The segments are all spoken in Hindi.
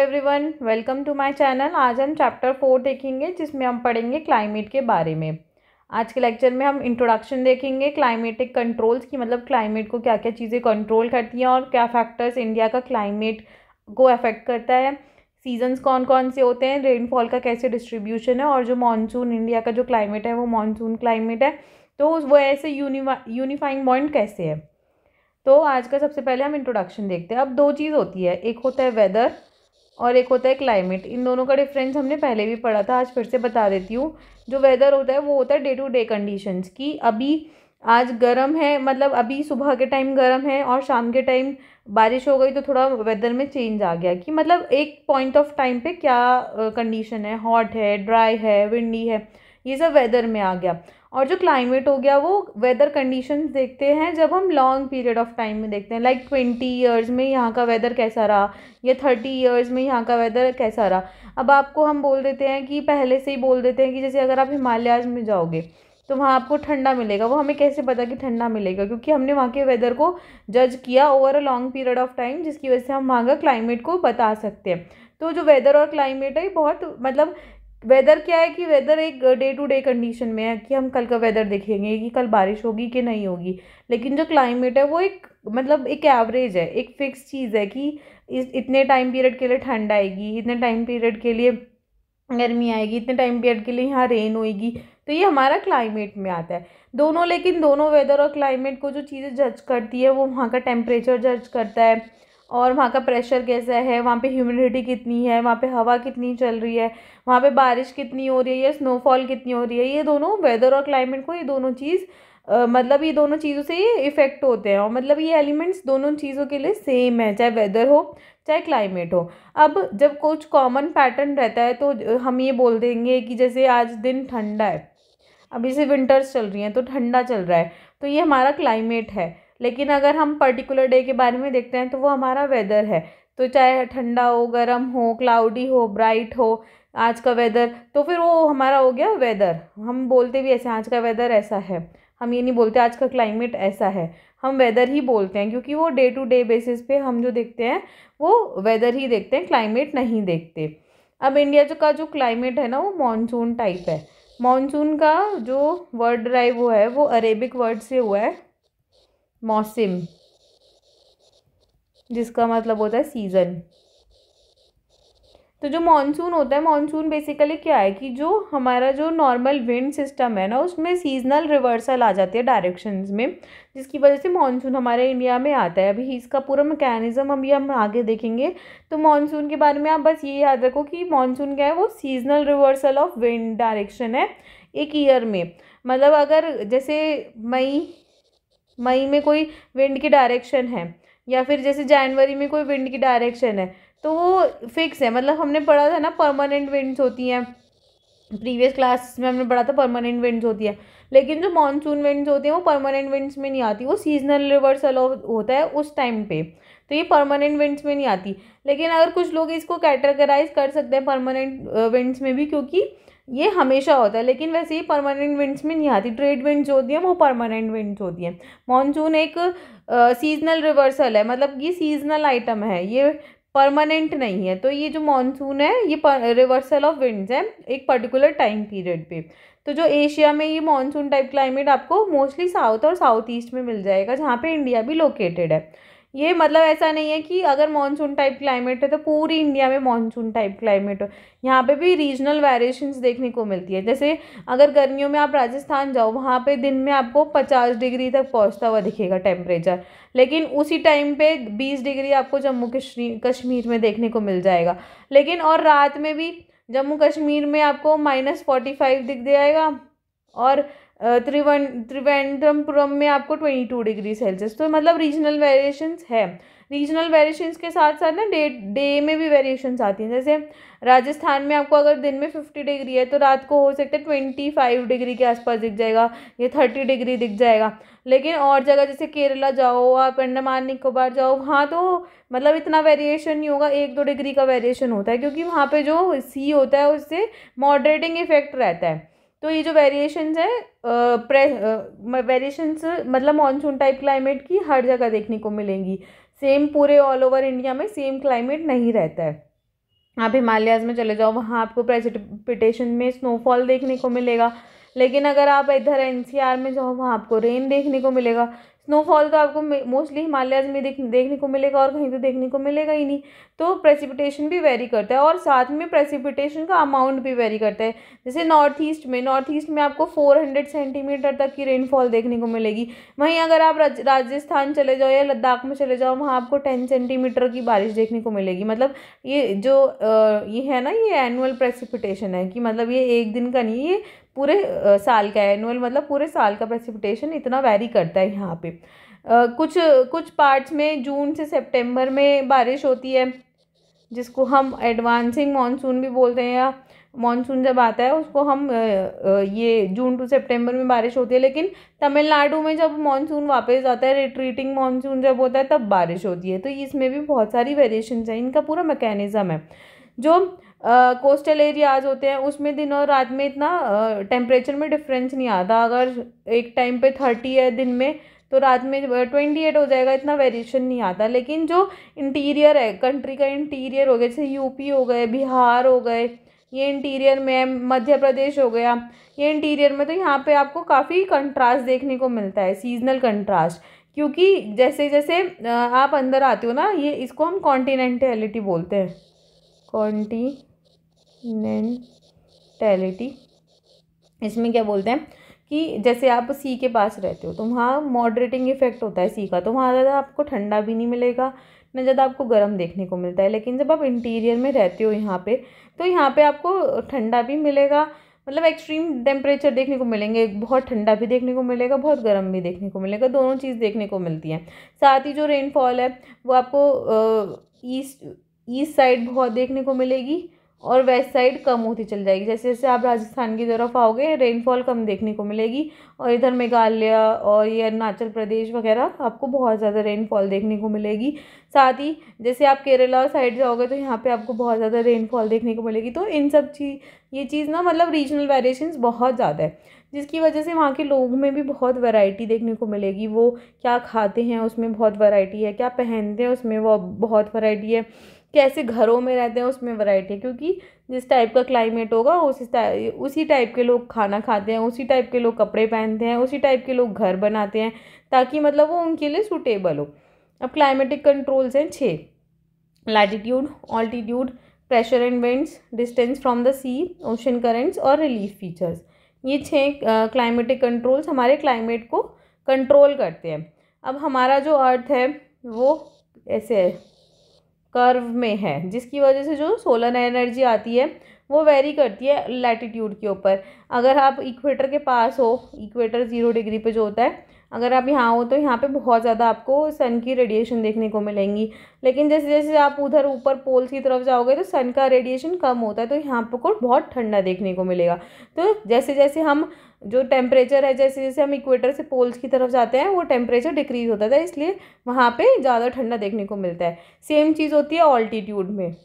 Everyone, welcome to my channel. आज हम चैप्टर 4 देखेंगे जिसमें हम पढ़ेंगे क्लाइमेट के बारे में। आज के लेक्चर में हम इंट्रोडक्शन देखेंगे क्लाइमेटिक कंट्रोल्स की, मतलब क्लाइमेट को क्या क्या चीज़ें कंट्रोल करती हैं और क्या फैक्टर्स इंडिया का क्लाइमेट को अफेक्ट करता है। सीजन्स कौन कौन से होते हैं, रेनफॉल का कैसे डिस्ट्रीब्यूशन है, और जो मानसून इंडिया का जो क्लाइमेट है वो मानसून क्लाइमेट है, तो वो ऐसे यूनिफाइंग पॉइंट कैसे है। तो आज का सबसे पहले हम इंट्रोडक्शन देखते हैं। अब दो चीज़ होती है, एक होता है वेदर और एक होता है क्लाइमेट। इन दोनों का डिफरेंस हमने पहले भी पढ़ा था, आज फिर से बता देती हूँ। जो वेदर होता है वो होता है डे टू डे कंडीशंस की। अभी आज गर्म है, मतलब अभी सुबह के टाइम गर्म है और शाम के टाइम बारिश हो गई तो थोड़ा वेदर में चेंज आ गया, कि मतलब एक पॉइंट ऑफ टाइम पे क्या कंडीशन है, हॉट है, ड्राई है, विंडी है, ये सब वेदर में आ गया। और जो क्लाइमेट हो गया वो वेदर कंडीशंस देखते हैं जब हम लॉन्ग पीरियड ऑफ टाइम में देखते हैं, लाइक 20 ईयर्स में यहाँ का वेदर कैसा रहा या 30 ईयर्स में यहाँ का वेदर कैसा रहा। अब आपको हम बोल देते हैं कि पहले से ही बोल देते हैं कि जैसे अगर आप हिमालयाज में जाओगे तो वहाँ आपको ठंडा मिलेगा। वो हमें कैसे पता कि ठंडा मिलेगा, क्योंकि हमने वहाँ के वेदर को जज किया over a long period of time, जिसकी वजह से हम वहाँ का क्लाइमेट को बता सकते हैं। तो जो वेदर और क्लाइमेट है बहुत, मतलब वेदर क्या है कि वेदर एक डे टू डे कंडीशन में है कि हम कल का वेदर देखेंगे कि कल बारिश होगी कि नहीं होगी। लेकिन जो क्लाइमेट है वो एक, मतलब एक एवरेज है, एक फिक्स चीज़ है कि इतने टाइम पीरियड के लिए ठंड आएगी, इतने टाइम पीरियड के लिए गर्मी आएगी, इतने टाइम पीरियड के लिए यहाँ रेन होएगी। तो ये हमारा क्लाइमेट में आता है दोनों। लेकिन दोनों वेदर और क्लाइमेट को जो चीज़ें जज करती है वो वहाँ का टेम्परेचर जज करता है, और वहाँ का प्रेशर कैसा है, वहाँ पे ह्यूमिडिटी कितनी है, वहाँ पे हवा कितनी चल रही है, वहाँ पे बारिश कितनी हो रही है या स्नोफॉल कितनी हो रही है। ये दोनों वेदर और क्लाइमेट को, ये दोनों चीज़ मतलब ये दोनों चीज़ों से ये इफ़ेक्ट होते हैं, और मतलब ये एलिमेंट्स दोनों चीज़ों के लिए सेम है, चाहे वेदर हो चाहे क्लाइमेट हो। अब जब कुछ कॉमन पैटर्न रहता है तो हम ये बोल देंगे कि जैसे आज दिन ठंडा है, अभी से विंटर्स चल रही हैं तो ठंडा चल रहा है, तो ये हमारा क्लाइमेट है। लेकिन अगर हम पर्टिकुलर डे के बारे में देखते हैं तो वो हमारा वेदर है। तो चाहे ठंडा हो, गर्म हो, क्लाउडी हो, ब्राइट हो आज का वेदर, तो फिर वो हमारा हो गया वेदर। हम बोलते भी ऐसे, आज का वेदर ऐसा है, हम ये नहीं बोलते आज का क्लाइमेट ऐसा है, हम वेदर ही बोलते हैं, क्योंकि वो डे टू डे बेसिस पे हम जो देखते हैं वो वेदर ही देखते हैं, क्लाइमेट नहीं देखते। अब इंडिया का जो क्लाइमेट है ना वो मानसून टाइप है। मानसून का जो वर्ड ड्राइव हुआ है वो अरेबिक वर्ड से हुआ है मौसम, जिसका मतलब होता है सीज़न। तो जो मानसून होता है, मानसून बेसिकली क्या है कि जो हमारा जो नॉर्मल विंड सिस्टम है ना उसमें सीजनल रिवर्सल आ जाती है डायरेक्शंस में, जिसकी वजह से मानसून हमारे इंडिया में आता है। अभी इसका पूरा मैकेनिज्म अभी हम आगे देखेंगे। तो मानसून के बारे में आप बस ये याद रखो कि मानसून क्या है, वो seasonal reversal of wind direction है एक ईयर में। मतलब अगर जैसे मई में कोई विंड की डायरेक्शन है, या फिर जैसे जनवरी में कोई विंड की डायरेक्शन है, तो वो फिक्स है। मतलब हमने पढ़ा था ना परमानेंट विंड्स होती हैं, प्रीवियस क्लास में हमने पढ़ा था परमानेंट विंड्स होती है। लेकिन जो मानसून विंड्स होती हैं वो परमानेंट विंड्स में नहीं आती, वो सीजनल रिवर्सल होता है उस टाइम पे, तो ये परमानेंट विंड्स में नहीं आती। लेकिन अगर कुछ लोग इसको कैटेगराइज कर सकते हैं परमानेंट विंड्स में भी, क्योंकि ये हमेशा होता है, लेकिन वैसे ही परमानेंट विंड्स में नहीं आती। ट्रेड विंड्स होती हैं वो परमानेंट विंड्स होती हैं। मानसून एक सीजनल रिवर्सल है, मतलब ये सीजनल आइटम है, ये परमानेंट नहीं है। तो ये जो मानसून है ये रिवर्सल ऑफ विंड्स है एक पर्टिकुलर टाइम पीरियड पे। तो जो एशिया में ये मानसून टाइप क्लाइमेट आपको मोस्टली साउथ और साउथ ईस्ट में मिल जाएगा, जहाँ पे इंडिया भी लोकेटेड है। ये मतलब ऐसा नहीं है कि अगर मानसून टाइप क्लाइमेट है तो पूरी इंडिया में मानसून टाइप क्लाइमेट हो। यहाँ पे भी रीजनल वेरिएशंस देखने को मिलती है। जैसे अगर गर्मियों में आप राजस्थान जाओ, वहाँ पे दिन में आपको 50 डिग्री तक पहुँचता हुआ दिखेगा टेम्परेचर, लेकिन उसी टाइम पे 20 डिग्री आपको जम्मू कश्मीर में देखने को मिल जाएगा। लेकिन और रात में भी जम्मू कश्मीर में आपको -45 दिख जाएगा, और त्रिवेंद्रपुरम में आपको 22 डिग्री सेल्सियस। तो मतलब रीजनल वेरिएशंस है। रीजनल वेरिएशंस के साथ साथ ना डे में भी वेरिएशंस आती हैं। जैसे राजस्थान में आपको अगर दिन में 50 डिग्री है तो रात को हो सकता है 25 डिग्री के आसपास दिख जाएगा, या 30 डिग्री दिख जाएगा। लेकिन और जगह जैसे केरला जाओ, आप अंडमान निकोबार जाओ, वहाँ तो मतलब इतना वेरिएशन नहीं होगा, 1-2 डिग्री का वेरिएशन होता है, क्योंकि वहाँ पे जो सी होता है उससे मॉडरेटिंग इफेक्ट रहता है। तो ये जो वेरिएशंस है वेरिएशंस मतलब मानसून टाइप क्लाइमेट की हर जगह देखने को मिलेंगी। सेम पूरे ऑल ओवर इंडिया में सेम क्लाइमेट नहीं रहता है। आप हिमालयाज़ में चले जाओ, वहाँ आपको प्रेसिपिटेशन में स्नोफॉल देखने को मिलेगा। लेकिन अगर आप इधर एनसीआर में जाओ, वहाँ आपको रेन देखने को मिलेगा। स्नोफॉल तो आपको मोस्टली हिमालयाज़ में देखने को मिलेगा और कहीं तो देखने को मिलेगा ही नहीं। तो प्रेसिपिटेशन भी वेरी करता है और साथ में प्रेसिपिटेशन का अमाउंट भी वेरी करता है। जैसे नॉर्थ ईस्ट में आपको 400 सेंटीमीटर तक की रेनफॉल देखने को मिलेगी। वहीं अगर आप राजस्थान चले जाओ या लद्दाख में चले जाओ, वहाँ आपको 10 सेंटीमीटर की बारिश देखने को मिलेगी। मतलब ये जो ये है ना, ये एनुअल प्रेसिपिटेशन है कि मतलब ये एक दिन का नहीं, ये पूरे साल का है। एनुअल मतलब पूरे साल का प्रेसिपिटेशन इतना वेरी करता है यहाँ पे। कुछ कुछ पार्ट्स में जून से सितंबर में बारिश होती है, जिसको हम एडवांसिंग मानसून भी बोलते हैं, या मानसून जब आता है उसको हम ये जून टू सितंबर में बारिश होती है। लेकिन तमिलनाडु में जब मानसून वापस आता है, रिट्रीटिंग मानसून जब होता है, तब बारिश होती है। तो इसमें भी बहुत सारी वेरिएशंस हैं, इनका पूरा मैकेनिज्म है। जो कोस्टल एरियाज होते हैं उसमें दिन और रात में इतना टेम्परेचर में डिफरेंस नहीं आता। अगर एक टाइम पे 30 है दिन में, तो रात में 28 हो जाएगा, इतना वेरिएशन नहीं आता। लेकिन जो इंटीरियर है, कंट्री का इंटीरियर हो गया, जैसे यूपी हो गए, बिहार हो गए, ये इंटीरियर में, मध्य प्रदेश हो गया, ये इंटीरियर में, तो यहाँ पे आपको काफ़ी कंट्रास्ट देखने को मिलता है, सीजनल कंट्रास्ट। क्योंकि जैसे जैसे आप अंदर आते हो ना, ये इसको हम कॉन्टिनेंटलिटी बोलते हैं, कॉन्टिनेंटलिटी। इसमें क्या बोलते हैं कि जैसे आप सी के पास रहते हो तो वहाँ मॉडरेटिंग इफेक्ट होता है सी का, तो वहाँ ज़्यादा आपको ठंडा भी नहीं मिलेगा, न ज़्यादा आपको गर्म देखने को मिलता है। लेकिन जब आप इंटीरियर में रहते हो यहाँ पे, तो यहाँ पे आपको ठंडा भी मिलेगा, मतलब एक्सट्रीम टेम्परेचर देखने को मिलेंगे, बहुत ठंडा भी देखने को मिलेगा, बहुत गर्म भी देखने को मिलेगा, दोनों चीज़ देखने को मिलती हैं। साथ ही जो रेनफॉल है वो आपको ईस्ट साइड बहुत देखने को मिलेगी और वेस्ट साइड कम होती चल जाएगी। जैसे जैसे आप राजस्थान की तरफ आओगे, रेनफॉल कम देखने को मिलेगी, और इधर मेघालय और ये अरुणाचल प्रदेश वगैरह आपको बहुत ज़्यादा रेनफॉल देखने को मिलेगी। साथ ही जैसे आप केरला साइड जाओगे तो यहाँ पे आपको बहुत ज़्यादा रेनफॉल देखने को मिलेगी। तो इन सब ये चीज़ ना, मतलब रीजनल वेरिएशंस बहुत ज़्यादा है, जिसकी वजह से वहाँ के लोगों में भी बहुत वैरायटी देखने को मिलेगी। वो क्या खाते हैं उसमें बहुत वैरायटी है, क्या पहनते हैं उसमें वो बहुत वैरायटी है, कैसे घरों में रहते हैं उसमें वैरायटी है। क्योंकि जिस टाइप का क्लाइमेट होगा उसी टाइप के लोग खाना खाते हैं, उसी टाइप के लोग कपड़े पहनते हैं, उसी टाइप के लोग घर बनाते हैं, ताकि मतलब वो उनके लिए सूटेबल हो। अब क्लाइमेटिक कंट्रोल्स हैं 6: latitude, altitude, pressure and winds, distance from the sea, ocean currents और रिलीफ फीचर्स। ये 6 क्लाइमेटिक कंट्रोल्स हमारे क्लाइमेट को कंट्रोल करते हैं। अब हमारा जो अर्थ है वो ऐसे है, कर्व में है, जिसकी वजह से जो सोलर एनर्जी आती है वो वेरी करती है लैटिट्यूड के ऊपर। अगर आप इक्वेटर के पास हो, इक्वेटर 0 डिग्री पे जो होता है, अगर आप यहाँ हो तो यहाँ पे बहुत ज़्यादा आपको सन की रेडिएशन देखने को मिलेंगी। लेकिन जैसे जैसे आप उधर ऊपर पोल्स की तरफ जाओगे तो सन का रेडिएशन कम होता है, तो यहाँ पर को बहुत ठंडा देखने को मिलेगा। तो जैसे जैसे हम जो टेम्परेचर है, जैसे जैसे हम इक्वेटर से पोल्स की तरफ जाते हैं, वो टेम्परेचर डिक्रीज होता है, इसलिए वहाँ पे ज़्यादा ठंडा देखने को मिलता है। सेम चीज़ होती है ऑल्टीट्यूड में।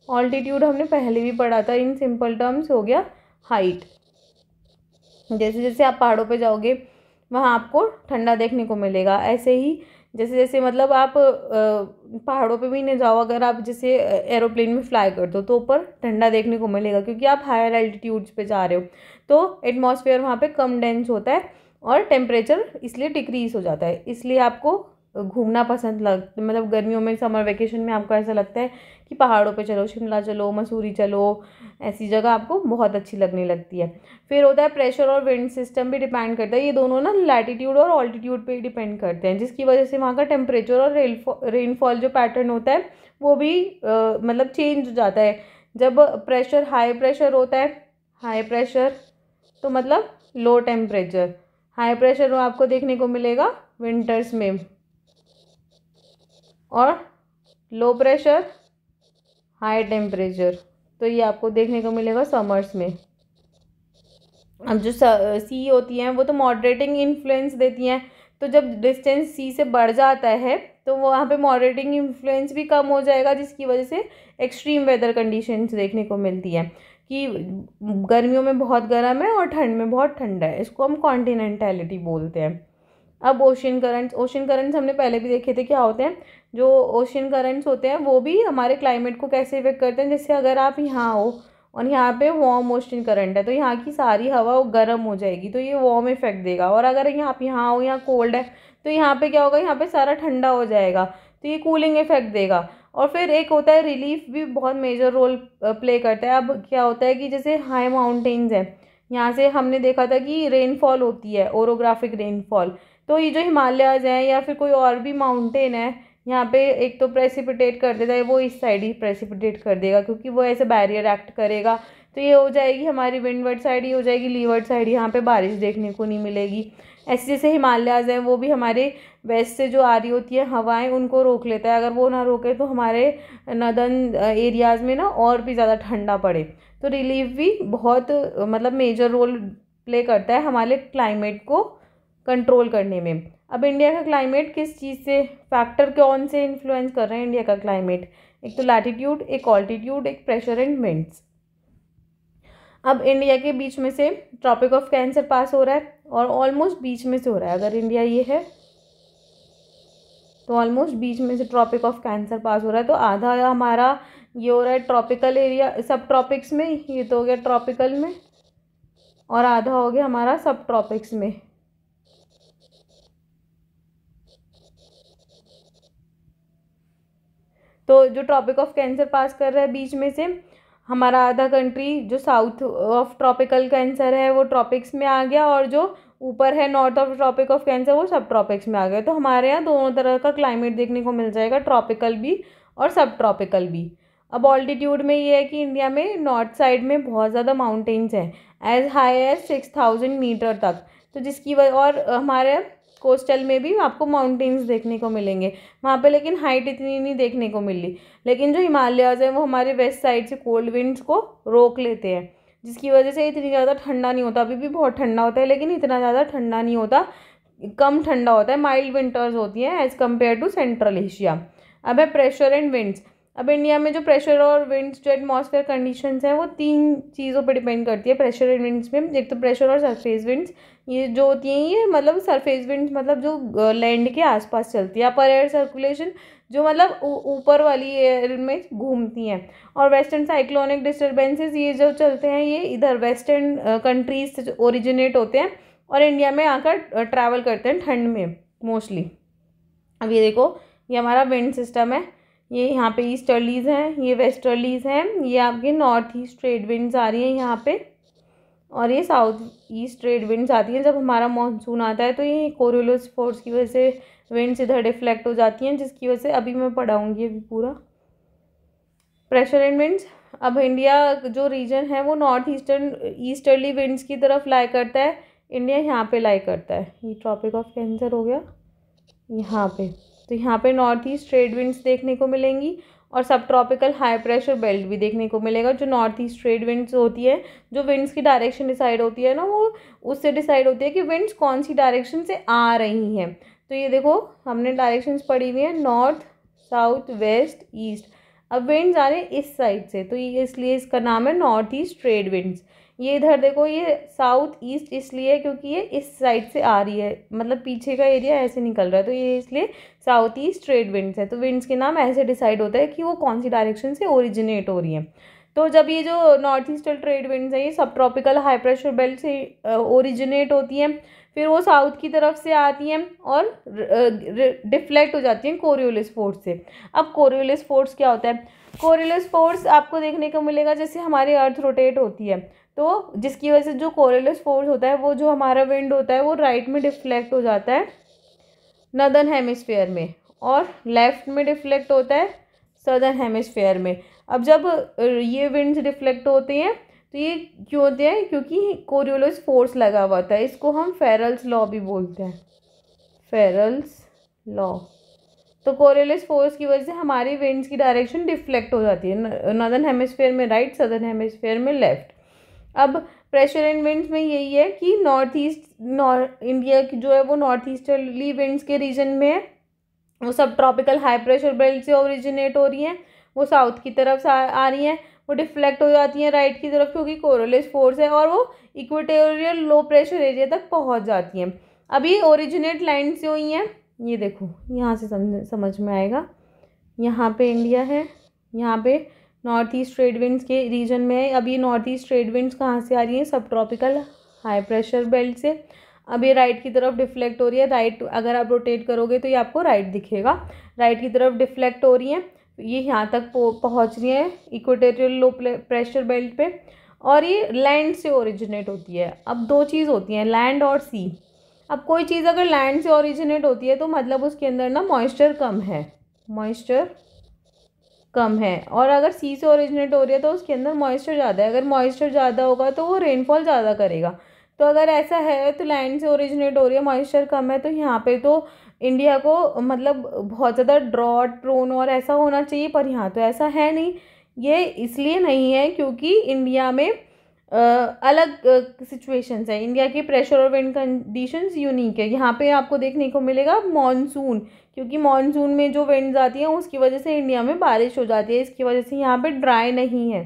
ऑल्टीट्यूड हमने पहले भी पढ़ा था, इन सिंपल टर्म्स हो गया हाइट। जैसे जैसे आप पहाड़ों पे जाओगे वहाँ आपको ठंडा देखने को मिलेगा। ऐसे ही जैसे जैसे मतलब आप पहाड़ों पे भी नहीं जाओ, अगर आप जैसे एरोप्लेन में फ्लाई कर दो तो ऊपर ठंडा देखने को मिलेगा, क्योंकि आप हायर एल्टीट्यूड्स पे जा रहे हो, तो एटमॉस्फेयर वहाँ पे कम डेंस होता है और टेम्परेचर इसलिए डिक्रीज हो जाता है। इसलिए आपको घूमना पसंद मतलब गर्मियों में समर वेकेशन में आपको ऐसा लगता है कि पहाड़ों पे चलो, शिमला चलो, मसूरी चलो, ऐसी जगह आपको बहुत अच्छी लगने लगती है। फिर होता है प्रेशर और विंड सिस्टम भी डिपेंड करता है। ये दोनों ना लैटिट्यूड और ऑल्टीट्यूड पे ही डिपेंड करते हैं, जिसकी वजह से वहाँ का टेम्परेचर और रेनफॉल जो पैटर्न होता है वो भी मतलब चेंज हो जाता है। जब प्रेशर हाई प्रेशर होता है, हाई प्रेशर तो मतलब लो टेम्परेचर, हाई प्रेशर आपको देखने को मिलेगा विंटर्स में, और लो प्रेशर हाई टेम्परेचर तो ये आपको देखने को मिलेगा समर्स में। अब जो सी होती हैं वो तो मॉडरेटिंग इन्फ्लुएंस देती हैं, तो जब डिस्टेंस सी से बढ़ जाता है तो वहाँ पे मॉडरेटिंग इन्फ्लुएंस भी कम हो जाएगा, जिसकी वजह से एक्सट्रीम वेदर कंडीशंस देखने को मिलती हैं कि गर्मियों में बहुत गर्म है और ठंड में बहुत ठंडा है। इसको हम कॉन्टिनेंटलिटी बोलते हैं। अब ओशन करंट्स हमने पहले भी देखे थे क्या होते हैं। जो ओशियन करंट्स होते हैं वो भी हमारे क्लाइमेट को कैसे इफेक्ट करते हैं। जैसे अगर आप यहाँ हो और यहाँ पे वार्म ओशियन करंट है तो यहाँ की सारी हवा गर्म हो जाएगी, तो ये वार्म इफेक्ट देगा। और अगर आप यहाँ हो, यहाँ कोल्ड है, तो यहाँ पे क्या होगा, यहाँ पे सारा ठंडा हो जाएगा, तो ये कूलिंग इफेक्ट देगा। और फिर एक होता है रिलीफ, भी बहुत मेजर रोल प्ले करता है। अब क्या होता है कि जैसे हाई माउंटेन्स है, यहाँ से हमने देखा था कि रेनफॉल होती है, ओरोग्राफिक रेनफॉल। तो ये जो हिमालयाज हैं या फिर कोई और भी माउंटेन है, यहाँ पे एक तो प्रेसिपिटेट कर देता है, वो इस साइड ही प्रेसिपिटेट कर देगा क्योंकि वो ऐसे बैरियर एक्ट करेगा। तो ये हो जाएगी हमारी विंडवर्ड साइड, ही हो जाएगी लीवर्ड साइड, यहाँ पे बारिश देखने को नहीं मिलेगी। ऐसे जैसे हिमालयाज हैं वो भी हमारे वेस्ट से जो आ रही होती है हवाएं, उनको रोक लेता है। अगर वो ना रोके तो हमारे नदर्न एरियाज़ में ना और भी ज़्यादा ठंडा पड़े। तो रिलीफ भी बहुत मतलब मेजर रोल प्ले करता है हमारे क्लाइमेट को कंट्रोल करने में। अब इंडिया का क्लाइमेट किस चीज़ से, फैक्टर कौन से इन्फ्लुएंस कर रहे हैं इंडिया का क्लाइमेट? एक तो लैटिट्यूड, एक ऑल्टीट्यूड, एक प्रेशर एंड विंड्स। अब इंडिया के बीच में से ट्रॉपिक ऑफ कैंसर पास हो रहा है और ऑलमोस्ट बीच में से हो रहा है। अगर इंडिया ये है तो ऑलमोस्ट बीच में से ट्रॉपिक ऑफ कैंसर पास हो रहा है। तो आधा हमारा ये हो रहा है ट्रॉपिकल एरिया, सब ट्रॉपिक्स में, ये तो हो गया ट्रॉपिकल में, और आधा हो गया हमारा सब ट्रॉपिक्स में। तो जो ट्रॉपिक ऑफ कैंसर पास कर रहा है बीच में से, हमारा आधा कंट्री जो साउथ ऑफ ट्रॉपिकल कैंसर है वो ट्रॉपिक्स में आ गया, और जो ऊपर है north of tropic of cancer वो सब ट्रॉपिक्स में आ गया। तो हमारे यहाँ दोनों तरह का क्लाइमेट देखने को मिल जाएगा, ट्रॉपिकल भी और सब ट्रॉपिकल भी। अब ऑल्टीट्यूड में ये है कि इंडिया में नॉर्थ साइड में बहुत ज़्यादा माउंटेन्स हैं, एज हाई एज 6000 मीटर तक। तो जिसकी वजह, और हमारे कोस्टल में भी आपको माउंटेन्स देखने को मिलेंगे वहाँ पे, लेकिन हाइट इतनी नहीं देखने को मिली। लेकिन जो हिमालयाज़ हैं वो हमारे वेस्ट साइड से कोल्ड विंड्स को रोक लेते हैं, जिसकी वजह से इतनी ज़्यादा ठंडा नहीं होता। अभी भी बहुत ठंडा होता है लेकिन इतना ज़्यादा ठंडा नहीं होता, कम ठंडा होता है, माइल्ड विंटर्स होती हैं as compare to central Asia. अब है प्रेशर एंड विंड्स। अब इंडिया में जो प्रेशर और विंड्स, जो एटमॉस्फेयर कंडीशंस हैं, वो 3 चीज़ों पर डिपेंड करती है प्रेशर एंड विंड्स में। एक तो प्रेशर और सरफेस विंड्स, ये जो होती हैं, ये मतलब सरफेस विंड्स मतलब जो लैंड के आसपास चलती है। अपर एयर सर्कुलेशन जो मतलब ऊपर वाली एयर में घूमती हैं। और वेस्टर्न साइक्लोनिक डिस्टर्बेंसेस, ये जो चलते हैं ये इधर वेस्टर्न कंट्रीज से ओरिजिनेट होते हैं और इंडिया में आकर ट्रैवल करते हैं ठंड में मोस्टली। अब ये देखो, ये हमारा विंड सिस्टम है, ये यहाँ पे ईस्टर्लीज हैं, ये वेस्टर्लीज हैं, ये आपके नॉर्थ ईस्ट ट्रेड विंड्स आ रही हैं यहाँ पे, और ये साउथ ईस्ट ट्रेड विंड्स आती हैं। जब हमारा मानसून आता है तो ये कोरियोलिस फोर्स की वजह से विंड्स इधर डिफ्लेक्ट हो जाती हैं, जिसकी वजह से अभी मैं पढ़ाऊँगी अभी पूरा प्रेशर एंड विंड्स। अब इंडिया जो रीजन है वो नॉर्थ ईस्टर्ली विंड्स की तरफ लाई करता है, इंडिया यहाँ पे लाई करता है। ये ट्रॉपिक ऑफ कैंसर हो गया यहाँ पे, तो यहाँ पे नॉर्थ ईस्ट ट्रेड विंड्स देखने को मिलेंगी और सब ट्रॉपिकल हाई प्रेशर बेल्ट भी देखने को मिलेगा। जो नॉर्थ ईस्ट ट्रेड विंड्स होती है, जो विंड्स की डायरेक्शन डिसाइड होती है ना, वो उससे डिसाइड होती है कि विंड्स कौन सी डायरेक्शन से आ रही हैं। तो ये देखो, हमने डायरेक्शंस पढ़ी हुई हैं, नॉर्थ, साउथ, वेस्ट, ईस्ट। अब विंड्स आ रहे हैं इस साइड से, तो ये इसलिए इसका नाम है नॉर्थ ईस्ट ट्रेड विंड्स। ये इधर देखो, ये साउथ ईस्ट इसलिए क्योंकि ये इस साइड से आ रही है, मतलब पीछे का एरिया ऐसे निकल रहा है, तो ये इसलिए साउथ ईस्ट ट्रेड विंड्स है। तो विंड्स के नाम ऐसे डिसाइड होता है कि वो कौन सी डायरेक्शन से ओरिजिनेट हो रही हैं। तो जब ये जो नॉर्थ ईस्टर्न ट्रेड विंड्स हैं, ये सब ट्रॉपिकल हाई प्रेशर बेल्ट से ओरिजिनेट होती हैं, फिर वो साउथ की तरफ से आती हैं और डिफ्लेक्ट हो जाती हैं कोरियोलिस फोर्स से। अब कोरियोलिस फोर्स क्या होता है? कोरियोलिस फोर्स आपको देखने को मिलेगा जैसे हमारी अर्थ रोटेट होती है, तो जिसकी वजह से जो कोरियोलिस फोर्स होता है, वो जो हमारा विंड होता है वो राइट में डिफ्लेक्ट हो जाता है नदर्न हेमिस्फेयर में, और लेफ्ट में डिफ्लेक्ट होता है सदर्न हेमिस्फेयर में। अब जब ये विंड्स डिफ्लेक्ट होते हैं तो ये क्यों होते हैं? क्योंकि कोरियोलिस फोर्स लगा हुआ होता है। इसको हम फेरल्स लॉ भी बोलते हैं, फेरल्स लॉ। तो कोरियोलिस फोर्स की वजह से हमारी विंड्स की डायरेक्शन डिफ्लेक्ट हो जाती है, नॉर्दर्न हेमिस्फेयर में राइट, सदर्न हेमिस्फेयर में लेफ्ट। अब प्रेशर एंड विंड्स में यही है कि इंडिया की जो है वो नॉर्थ ईस्टर्ली विंड्स के रीजन में है, वो सब ट्रॉपिकल हाई प्रेशर बेल्ट से ओरिजिनेट हो रही हैं, वो साउथ की तरफ से आ रही हैं, वो डिफ्लेक्ट हो जाती हैं राइट की तरफ क्योंकि कोरियोलिस फोर्स है, और वो इक्वेटोरियल लो प्रेशर एरिया तक पहुंच जाती हैं। अभी ओरिजिनेट लाइन से हुई हैं, ये देखो यहाँ से समझ में आएगा, यहाँ पे इंडिया है, यहाँ पे नॉर्थ ईस्ट ट्रेड विंड्स के रीजन में है। अब ये नॉर्थ ईस्ट ट्रेड विंड्स कहाँ से आ रही हैं? सब ट्रॉपिकल हाई प्रेशर बेल्ट से। अब ये राइट की तरफ डिफ्लेक्ट हो रही है, राइट अगर आप रोटेट करोगे तो ये आपको राइट दिखेगा, राइट की तरफ डिफ्लेक्ट हो रही है, ये यहाँ तक पहुँच रही है इक्वेटोरियल लो प्रेशर बेल्ट पे, और ये लैंड से ओरिजिनेट होती है। अब दो चीज़ होती हैं, लैंड और सी। अब कोई चीज़ अगर लैंड से ओरिजिनेट होती है तो मतलब उसके अंदर ना मॉइस्चर कम है, मॉइस्चर कम है, और अगर सी से ओरिजिनेट हो रही है तो उसके अंदर मॉइस्चर ज़्यादा है। अगर मॉइस्चर ज़्यादा होगा तो वो रेनफॉल ज़्यादा करेगा। तो अगर ऐसा है तो लैंड से ओरिजिनेट हो रही है, मॉइस्चर कम है, तो यहाँ पे तो इंडिया को मतलब बहुत ज़्यादा ड्रॉट प्रोन और ऐसा होना चाहिए, पर यहाँ तो ऐसा है नहीं। ये इसलिए नहीं है क्योंकि इंडिया में अलग सिचुएशंस है, इंडिया की प्रेशर और विंड कंडीशंस यूनिक है। यहाँ पे आपको देखने को मिलेगा मॉनसून, क्योंकि मॉनसून में जो विंड्स आती हैं उसकी वजह से इंडिया में बारिश हो जाती है, इसकी वजह से यहाँ पे ड्राई नहीं है।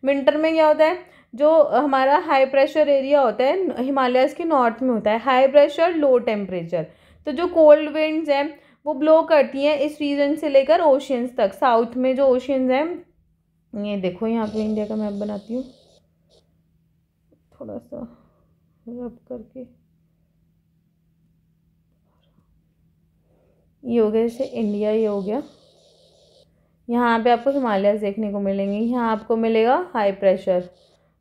विंटर में क्या होता है, जो हमारा हाई प्रेशर एरिया होता है हिमालयस के नॉर्थ में होता है, हाई प्रेशर लो टेम्परेचर, तो जो कोल्ड विंड्स हैं वो ब्लो करती हैं इस रीजन से लेकर ओशियंस तक। साउथ में जो ओशियंस हैं, ये देखो यहाँ पे इंडिया का मैप बनाती हूँ थोड़ा सा रब करके, ये हो गया जैसे इंडिया, ये हो गया। यहाँ पे आपको हिमालयस देखने को मिलेंगे, यहाँ आपको मिलेगा हाई प्रेशर।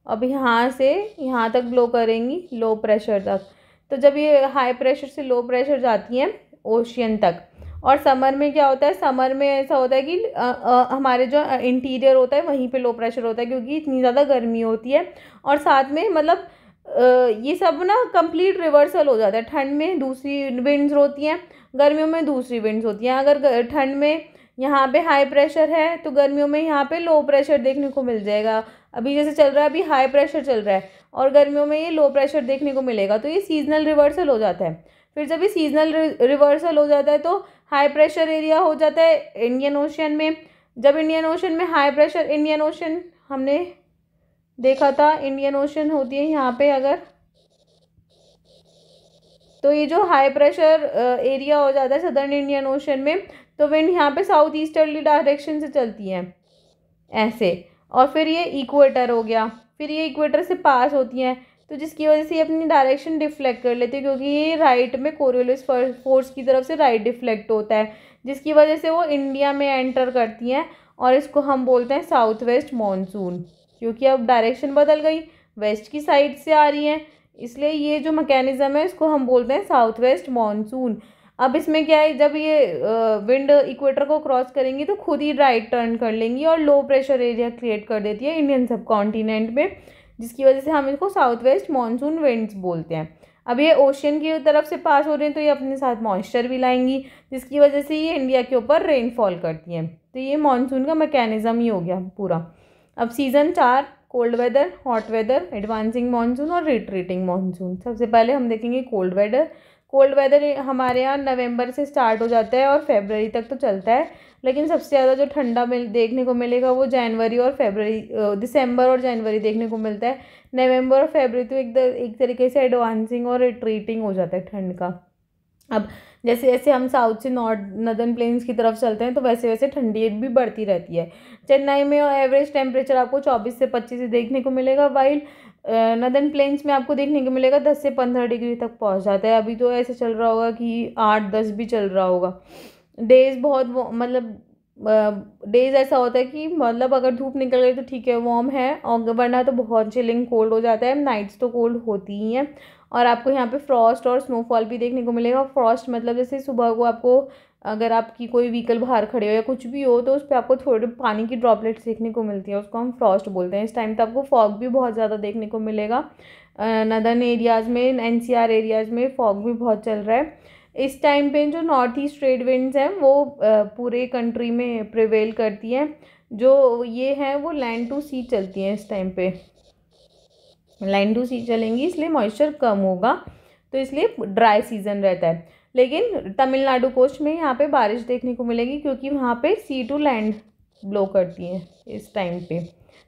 अब यहाँ से यहाँ तक ब्लो करेंगी लो प्रेशर तक, तो जब ये हाई प्रेशर से लो प्रेशर जाती हैं ओशियन तक। और समर में क्या होता है, समर में ऐसा होता है कि हमारे जो इंटीरियर होता है वहीं पे लो प्रेशर होता है, क्योंकि इतनी ज़्यादा गर्मी होती है। और साथ में मतलब ये सब ना कंप्लीट रिवर्सल हो जाता है, ठंड में दूसरी विंड्स होती हैं, गर्मियों में दूसरी विंड्स होती हैं। अगर ठंड में यहाँ पे हाई प्रेशर है तो गर्मियों में यहाँ पे लो प्रेशर देखने को मिल जाएगा। अभी जैसे चल रहा है, अभी हाई प्रेशर चल रहा है और गर्मियों में ये लो प्रेशर देखने को मिलेगा, तो ये सीजनल रिवर्सल हो जाता है। फिर जब ये सीजनल रिवर्सल हो जाता है तो हाई प्रेशर एरिया हो जाता है इंडियन ओशन में। जब इंडियन ओशन में हाई प्रेशर, इंडियन ओशन हमने देखा था, इंडियन ओशन होती है यहाँ पे अगर, तो ये जो हाई प्रेशर एरिया हो जाता है सदर्न इंडियन ओशन में, तो विंड यहाँ पे साउथ ईस्टर्ली डायरेक्शन से चलती है ऐसे, और फिर ये इक्वेटर हो गया, फिर ये इक्वेटर से पास होती हैं, तो जिसकी वजह से ये अपनी डायरेक्शन डिफ्लेक्ट कर लेती है, क्योंकि ये राइट में कोरियोलिस फोर्स की तरफ से राइट डिफ्लेक्ट होता है, जिसकी वजह से वो इंडिया में एंटर करती हैं, और इसको हम बोलते हैं साउथ वेस्ट मानसून, क्योंकि अब डायरेक्शन बदल गई, वेस्ट की साइड से आ रही हैं, इसलिए ये जो मैकेनिज़्म है इसको हम बोलते हैं साउथ वेस्ट मानसून। अब इसमें क्या है, जब ये विंड इक्वेटर को क्रॉस करेंगी तो खुद ही राइट टर्न कर लेंगी और लो प्रेशर एरिया क्रिएट कर देती है इंडियन सब कॉन्टिनेंट में, जिसकी वजह से हम इसको साउथ वेस्ट मानसून विंड्स बोलते हैं। अब ये ओशियन की तरफ से पास हो रहे हैं तो ये अपने साथ मॉइस्चर भी लाएंगी, जिसकी वजह से ये इंडिया के ऊपर रेनफॉल करती हैं। तो ये मानसून का मैकेनिज़्म ही हो गया पूरा। अब season 4, cold weather, hot weather, advancing monsoon और रिट्रीटिंग मानसून। सबसे पहले हम देखेंगे कोल्ड वेदर। कोल्ड वेदर हमारे यहाँ नवंबर से स्टार्ट हो जाता है और फरवरी तक तो चलता है, लेकिन सबसे ज़्यादा जो ठंडा देखने को मिलेगा वो जनवरी और फरवरी, दिसंबर और जनवरी देखने को मिलता है। नवंबर और फरवरी तो एक तरीके से एडवांसिंग और रिट्रीटिंग हो जाता है ठंड का। अब जैसे जैसे हम साउथ से नॉर्दर्न प्लेन्स की तरफ चलते हैं तो वैसे वैसे ठंडी भी बढ़ती रहती है। चेन्नई में एवरेज टेम्परेचर आपको 24 से 25 देखने को मिलेगा, वाइल नॉर्दर्न प्लेन्स में आपको देखने को मिलेगा 10 से 15 डिग्री तक पहुंच जाता है। अभी तो ऐसे चल रहा होगा कि 8-10 भी चल रहा होगा। डेज बहुत मतलब डेज ऐसा होता है कि मतलब अगर धूप निकल गई तो ठीक है वार्म है, और वरना तो बहुत चिलिंग कोल्ड हो जाता है। नाइट्स तो कोल्ड होती ही हैं, और आपको यहाँ पे फ्रॉस्ट और स्नोफॉल भी देखने को मिलेगा। फ्रॉस्ट मतलब जैसे सुबह को आपको, अगर आपकी कोई व्हीकल बाहर खड़े हो या कुछ भी हो तो उस पर आपको थोड़े पानी की ड्रॉपलेट्स देखने को मिलती है, उसको हम फ्रॉस्ट बोलते हैं। इस टाइम तो आपको फॉग भी बहुत ज़्यादा देखने को मिलेगा। नदर्न एरियाज़ में, एनसीआर एरियाज़ में फॉग भी बहुत चल रहा है इस टाइम पे। जो नॉर्थ ईस्ट ट्रेड विंड्स हैं वो पूरे कंट्री में प्रिवेल करती हैं, जो ये हैं वो लैंड टू सी चलती हैं इस टाइम पे, लैंड टू सी चलेंगी, इसलिए मॉइस्चर कम होगा, तो इसलिए ड्राई सीजन रहता है। लेकिन तमिलनाडु कोस्ट में यहाँ पे बारिश देखने को मिलेगी, क्योंकि वहाँ पे सी टू लैंड ब्लो करती है इस टाइम पे,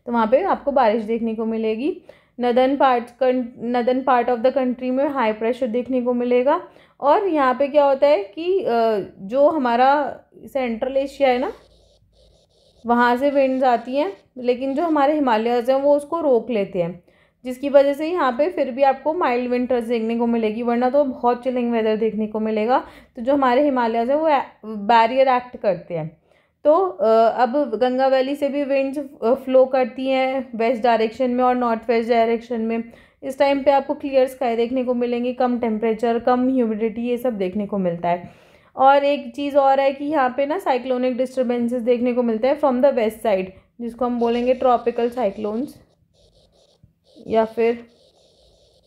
तो वहाँ पे आपको बारिश देखने को मिलेगी। Northern part of the country में हाई प्रेशर देखने को मिलेगा। और यहाँ पे क्या होता है कि जो हमारा सेंट्रल एशिया है ना, वहाँ से विंड्स आती हैं, लेकिन जो हमारे हिमालयाज़ हैं वो उसको रोक लेते हैं, जिसकी वजह से यहाँ पे फिर भी आपको माइल्ड विंटर्स देखने को मिलेगी, वरना तो बहुत चिलिंग वेदर देखने को मिलेगा। तो जो हमारे हिमालयाज़ हैं वो बैरियर एक्ट करते हैं। तो अब गंगा वैली से भी विंड्स फ्लो करती हैं वेस्ट डायरेक्शन में और नॉर्थ वेस्ट डायरेक्शन में। इस टाइम पे आपको क्लियर स्काई देखने को मिलेंगी, कम टेम्परेचर, कम ह्यूमिडिटी, ये सब देखने को मिलता है। और एक चीज़ और है कि यहाँ पे ना साइक्लोनिक डिस्टर्बेंसेस देखने को मिलते हैं फ्रॉम द वेस्ट साइड, जिसको हम बोलेंगे ट्रॉपिकल साइक्लोन्स या फिर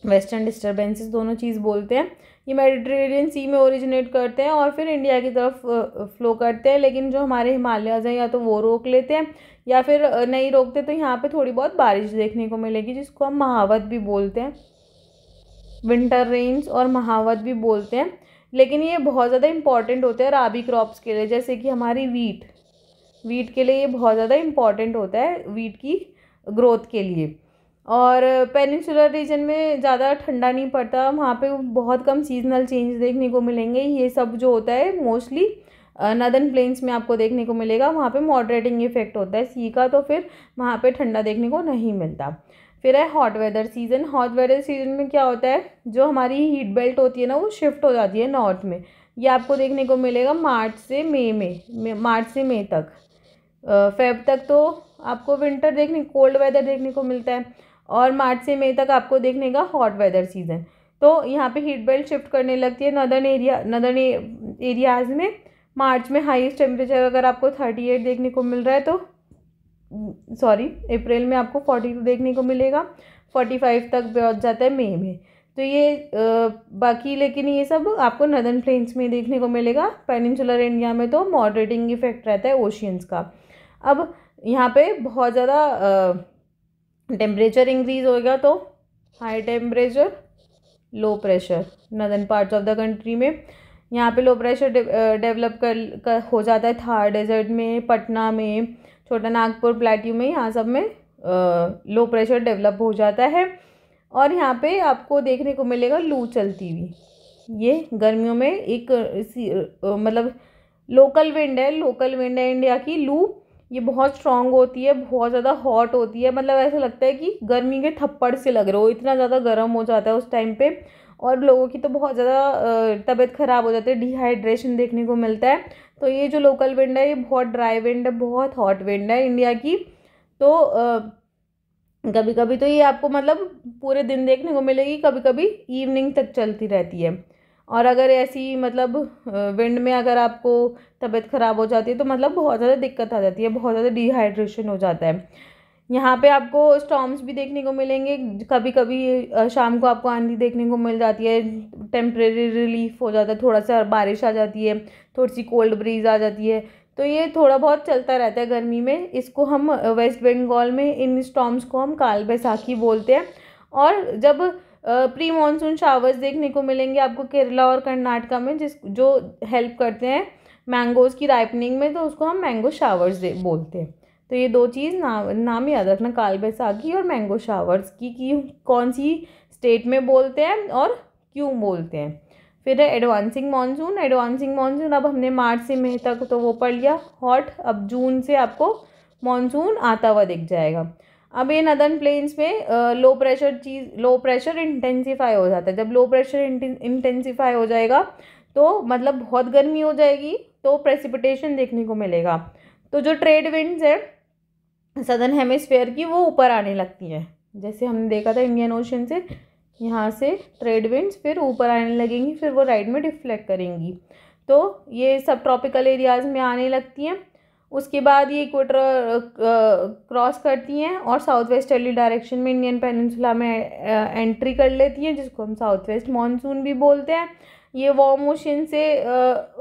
वेस्टर्न डिस्टर्बेंसेस, दोनों चीज़ बोलते हैं। ये मेडिटेरेनियन सी में ओरिजिनेट करते हैं और फिर इंडिया की तरफ फ्लो करते हैं, लेकिन जो हमारे हिमालयाज़ हैं या तो वो रोक लेते हैं या फिर नहीं रोकते, तो यहाँ पे थोड़ी बहुत बारिश देखने को मिलेगी, जिसको हम महावत भी बोलते हैं, विंटर रेन्स और महावत भी बोलते हैं। लेकिन ये बहुत ज़्यादा इंपॉर्टेंट होते हैं राबी क्रॉप्स के लिए, जैसे कि हमारी वीट के लिए ये बहुत ज़्यादा इंपॉर्टेंट होता है, वीट की ग्रोथ के लिए। और पेनिनसुलर रीजन में ज़्यादा ठंडा नहीं पड़ता, वहाँ पे बहुत कम सीजनल चेंज देखने को मिलेंगे। ये सब जो होता है मोस्टली नदर्न प्लेन्स में आपको देखने को मिलेगा, वहाँ पे मॉडरेटिंग इफेक्ट होता है सी का, तो फिर वहाँ पे ठंडा देखने को नहीं मिलता। फिर है hot weather season. Hot weather season में क्या होता है, जो हमारी हीट बेल्ट होती है ना वो शिफ्ट हो जाती है नॉर्थ में। ये आपको देखने को मिलेगा मार्च से मई तक। फेब तक तो आपको विंटर कोल्ड वेदर देखने को मिलता है, और मार्च से मई तक आपको देखने का हॉट वेदर सीज़न। तो यहाँ पे हीट बेल्ट शिफ्ट करने लगती है नदर्न एरियाज़ में। मार्च में हाईएस्ट टेम्परेचर अगर आपको 38 देखने को मिल रहा है, तो अप्रैल में आपको 42 देखने को मिलेगा, 45 तक पहुँच जाता है मई में। तो ये बाकी, लेकिन ये सब आपको नदर्न प्लेन्स में देखने को मिलेगा। पेनिनसुलर इंडिया में तो मॉडरेटिंग इफेक्ट रहता है ओशियंस का। अब यहाँ पे बहुत ज़्यादा टेम्परेचर इंक्रीज होएगा, तो high temperature, low pressure northern parts of the country में। यहाँ पे लो प्रेशर डेवलप कर हो जाता है थार डेजर्ट में, पटना में, छोटा नागपुर प्लेट्यू में, यहाँ सब में लो प्रेशर डेवलप हो जाता है। और यहाँ पे आपको देखने को मिलेगा लू चलती हुई। ये गर्मियों में एक मतलब लोकल विंड है इंडिया की। लू ये बहुत स्ट्रांग होती है, बहुत ज़्यादा हॉट होती है, मतलब ऐसा लगता है कि गर्मी के थप्पड़ से लग रहे हो, इतना ज़्यादा गर्म हो जाता है उस टाइम पे। और लोगों की तो बहुत ज़्यादा तबीयत ख़राब हो जाती है, डिहाइड्रेशन देखने को मिलता है। तो ये जो लोकल विंड है ये बहुत ड्राई विंड है, बहुत हॉट विंड है इंडिया की। तो कभी कभी तो ये आपको मतलब पूरे दिन देखने को मिलेगी, कभी कभी इवनिंग तक चलती रहती है। और अगर ऐसी मतलब विंड में अगर आपको तबीयत ख़राब हो जाती है, तो मतलब बहुत ज़्यादा दिक्कत आ जाती है, बहुत ज़्यादा डिहाइड्रेशन हो जाता है। यहाँ पे आपको स्टॉर्म्स भी देखने को मिलेंगे, कभी कभी शाम को आपको आंधी देखने को मिल जाती है, टेम्परेरी रिलीफ हो जाता है, थोड़ा सा बारिश आ जाती है, थोड़ी सी कोल्ड ब्रीज आ जाती है। तो ये थोड़ा बहुत चलता रहता है गर्मी में। इसको हम वेस्ट बंगाल में इन स्टॉर्म्स को हम काल बैसाखी बोलते हैं। और जब प्री मानसून शावर्स देखने को मिलेंगे आपको केरला और कर्नाटका में, जो हेल्प करते हैं मैंगोज़ की राइपनिंग में, तो उसको हम मैंगो शावर्स बोलते हैं। तो ये दो चीज़ नाम याद रखना, काल बैसाखी और मैंगो शावर्स की कि कौन सी स्टेट में बोलते हैं और क्यों बोलते हैं। फिर है एडवांसिंग मानसून। अब हमने मार्च से मई तक तो वो पढ़ लिया हॉट, अब जून से आपको मानसून आता हुआ दिख जाएगा। अब ये नदर्न प्लेन्स में लो प्रेशर इंटेंसिफाई हो जाता है। जब लो प्रेशर इंटेंसिफाई हो जाएगा तो मतलब बहुत गर्मी हो जाएगी, तो प्रेसिपिटेशन देखने को मिलेगा। तो जो ट्रेड विंड्स है सदर्न हेमिस्फेयर की, वो ऊपर आने लगती हैं। जैसे हमने देखा था इंडियन ओशन से, यहाँ से ट्रेड विंड्स फिर ऊपर आने लगेंगी, फिर वो राइट में डिफ्लेक्ट करेंगी, तो ये सब ट्रॉपिकल एरियाज़ में आने लगती हैं। उसके बाद ये इक्वेटर क्रॉस करती हैं और साउथ वेस्टर्ली डायरेक्शन में इंडियन पेनिनसुला में एंट्री कर लेती हैं, जिसको हम साउथ वेस्ट मानसून भी बोलते हैं। ये वार्म ओशन से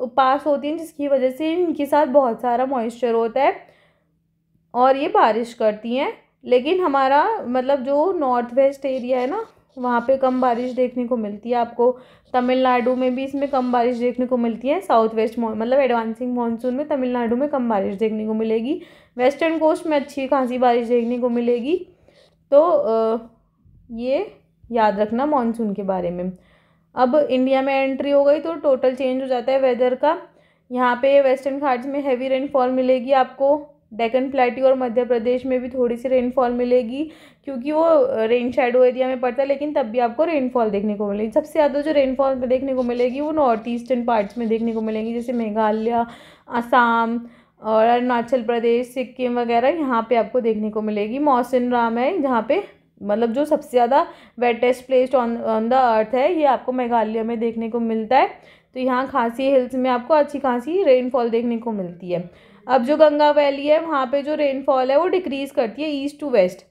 पास होती हैं, जिसकी वजह से इनके साथ बहुत सारा मॉइस्चर होता है और ये बारिश करती हैं। लेकिन हमारा मतलब जो नॉर्थ वेस्ट एरिया है ना, वहाँ पे कम बारिश देखने को मिलती है आपको। तमिलनाडु में भी इसमें कम बारिश देखने को मिलती है। साउथ वेस्ट मतलब एडवांसिंग मानसून में तमिलनाडु में कम बारिश देखने को मिलेगी, वेस्टर्न कोस्ट में अच्छी खासी बारिश देखने को मिलेगी। तो ये याद रखना मानसून के बारे में। अब इंडिया में एंट्री हो गई तो टोटल चेंज हो जाता है वेदर का। यहाँ पे वेस्टर्न घाट्स में हैवी रेनफॉल मिलेगी आपको, डेक्कन प्लेट्यू और मध्य प्रदेश में भी थोड़ी सी रेनफॉल मिलेगी, क्योंकि वो रेन शेडो एरिया में पड़ता है, लेकिन तब भी आपको रेनफॉल देखने को मिलेगी। सबसे ज़्यादा जो रेनफॉल देखने को मिलेगी वो नॉर्थ ईस्टर्न पार्ट्स में देखने को मिलेगी, जैसे मेघालय, असम और अरुणाचल प्रदेश, सिक्किम वगैरह, यहाँ पे आपको देखने को मिलेगी। मौसिनराम है जहाँ पे मतलब जो सबसे ज़्यादा wettest place on the earth है, ये आपको मेघालय में देखने को मिलता है। तो यहाँ खासी हिल्स में आपको अच्छी खासी रेनफॉल देखने को मिलती है। अब जो गंगा वैली है वहाँ पे जो रेनफॉल है वो डिक्रीज़ करती है east to west,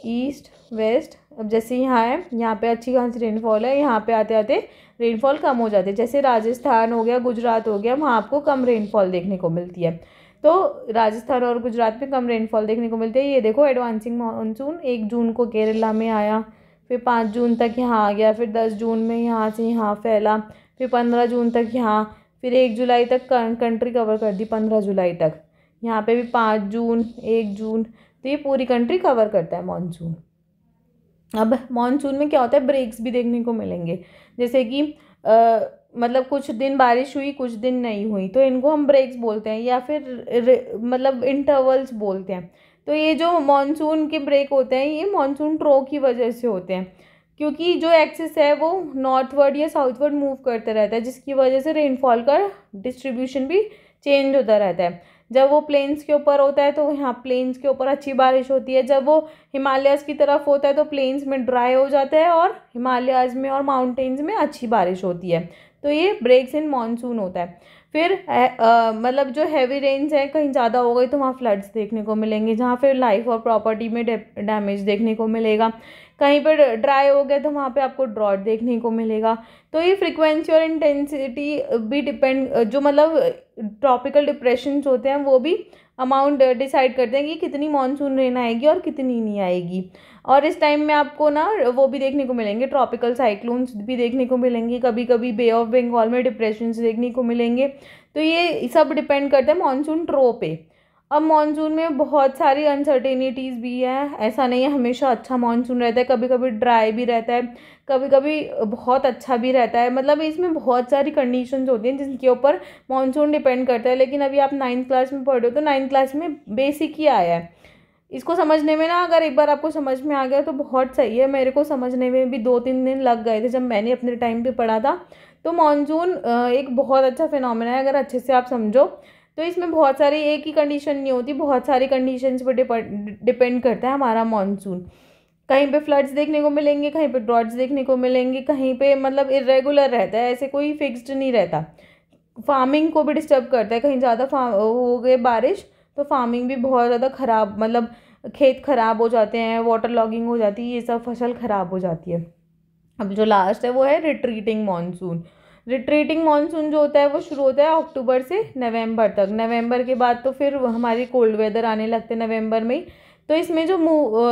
east west. अब जैसे यहाँ है, यहाँ पे अच्छी खासी रेनफॉल है, यहाँ पे आते आते रेनफॉल कम हो जाती है। जैसे राजस्थान हो गया, गुजरात हो गया, वहाँ आपको कम रेनफॉल देखने को मिलती है। तो राजस्थान और गुजरात में कम रेनफॉल देखने को मिलती है। ये देखो एडवांसिंग मानसून 1 जून को केरला में आया, फिर 5 जून तक यहाँ आ गया, फिर 10 जून में यहाँ से यहाँ फैला, फिर 15 जून तक यहाँ, फिर 1 जुलाई तक कंट्री कवर कर दी, 15 जुलाई तक। यहाँ पे भी 5 जून, 1 जून, तो ये पूरी कंट्री कवर करता है मानसून। अब मानसून में क्या होता है, ब्रेक्स भी देखने को मिलेंगे, जैसे कि मतलब कुछ दिन बारिश हुई, कुछ दिन नहीं हुई, तो इनको हम ब्रेक्स बोलते हैं, या फिर मतलब इंटरवल्स बोलते हैं। तो ये जो मानसून के ब्रेक होते हैं ये मानसून ट्रो की वजह से होते हैं, क्योंकि जो एक्सिस है वो नॉर्थवर्ड या साउथवर्ड मूव करते रहता है, जिसकी वजह से रेनफॉल का डिस्ट्रीब्यूशन भी चेंज होता रहता है। जब वो प्लेन्स के ऊपर होता है तो यहाँ प्लेन्स के ऊपर अच्छी बारिश होती है, जब वो हिमालयाज़ की तरफ होता है तो प्लेन्स में ड्राई हो जाता है, और हिमालयाज़ में और माउंटेन्स में अच्छी बारिश होती है। तो ये ब्रेक्स इन मानसून होता है। फिर मतलब जो हैवी रेंज है कहीं ज़्यादा हो गई तो वहाँ फ्लड्स देखने को मिलेंगे, जहाँ फिर लाइफ और प्रॉपर्टी में डैमेज देखने को मिलेगा। कहीं पर ड्राई हो गया तो वहाँ पे आपको ड्रॉट देखने को मिलेगा। तो ये फ्रीक्वेंसी और इंटेंसिटी भी डिपेंड, जो मतलब ट्रॉपिकल डिप्रेशंस होते हैं वो भी अमाउंट डिसाइड करते हैं कि कितनी मानसून रेन आएगी और कितनी नहीं आएगी। और इस टाइम में आपको ना वो भी देखने को मिलेंगे, ट्रॉपिकल साइक्लोन्स भी देखने को मिलेंगे, कभी कभी बे ऑफ बंगाल में डिप्रेशंस देखने को मिलेंगे। तो ये सब डिपेंड करता है मानसून ट्रो पे। अब मानसून में बहुत सारी अनसर्टेनिटीज़ भी हैं, ऐसा नहीं है हमेशा अच्छा मानसून रहता है, कभी कभी ड्राई भी रहता है, कभी कभी बहुत अच्छा भी रहता है। मतलब इसमें बहुत सारी कंडीशंस होती हैं जिनके ऊपर मानसून डिपेंड करता है। लेकिन अभी आप 9th क्लास में पढ़ रहे हो तो 9th क्लास में बेसिक ही आया है, इसको समझने में ना अगर एक बार आपको समझ में आ गया तो बहुत सही है। मेरे को समझने में भी 2-3 दिन लग गए थे जब मैंने अपने टाइम पे पढ़ा था। तो मानसून एक बहुत अच्छा फिनोमेना है अगर अच्छे से आप समझो तो। इसमें बहुत सारी एक ही कंडीशन नहीं होती, बहुत सारी कंडीशंस पर डिपेंड करता है हमारा मानसून। कहीं पे फ्लड्स देखने को मिलेंगे, कहीं पे ड्रॉट्स देखने को मिलेंगे, कहीं पे मतलब इरेगुलर रहता है, ऐसे कोई फिक्स्ड नहीं रहता। फार्मिंग को भी डिस्टर्ब करता है, कहीं ज़्यादा हो गए बारिश तो फार्मिंग भी बहुत ज़्यादा ख़राब, मतलब खेत ख़राब हो जाते हैं, वाटर लॉगिंग हो जाती है, ये सब फसल ख़राब हो जाती है। अब जो लास्ट है वो है रिट्रीटिंग मानसून। रिट्रीटिंग मानसून जो होता है वो शुरू होता है अक्टूबर से नवंबर तक। नवंबर के बाद तो फिर हमारी कोल्ड वेदर आने लगते हैं नवंबर में ही। तो इसमें जो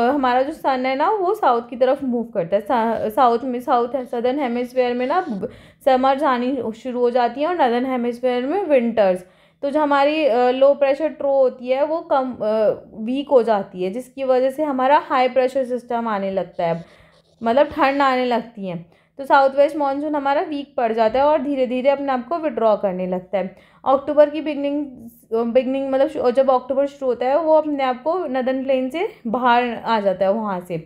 हमारा जो सन है ना वो साउथ की तरफ मूव करता है। साउथ सदर्न हेमिस्फेयर में ना समर्स आनी शुरू हो जाती है और नदर्न हेमिस्फेयर में विंटर्स। तो जो हमारी लो प्रेशर ट्रो होती है वो कम वीक हो जाती है, जिसकी वजह से हमारा हाई प्रेशर सिस्टम आने लगता है, मतलब ठंड आने लगती है। तो साउथ वेस्ट मानसून हमारा वीक पड़ जाता है और धीरे धीरे अपने आप को विड्रॉ करने लगता है। अक्टूबर की बिगनिंग मतलब जब अक्टूबर शुरू होता है वो अपने आप को नदर्न प्लेन से बाहर आ जाता है वहाँ से।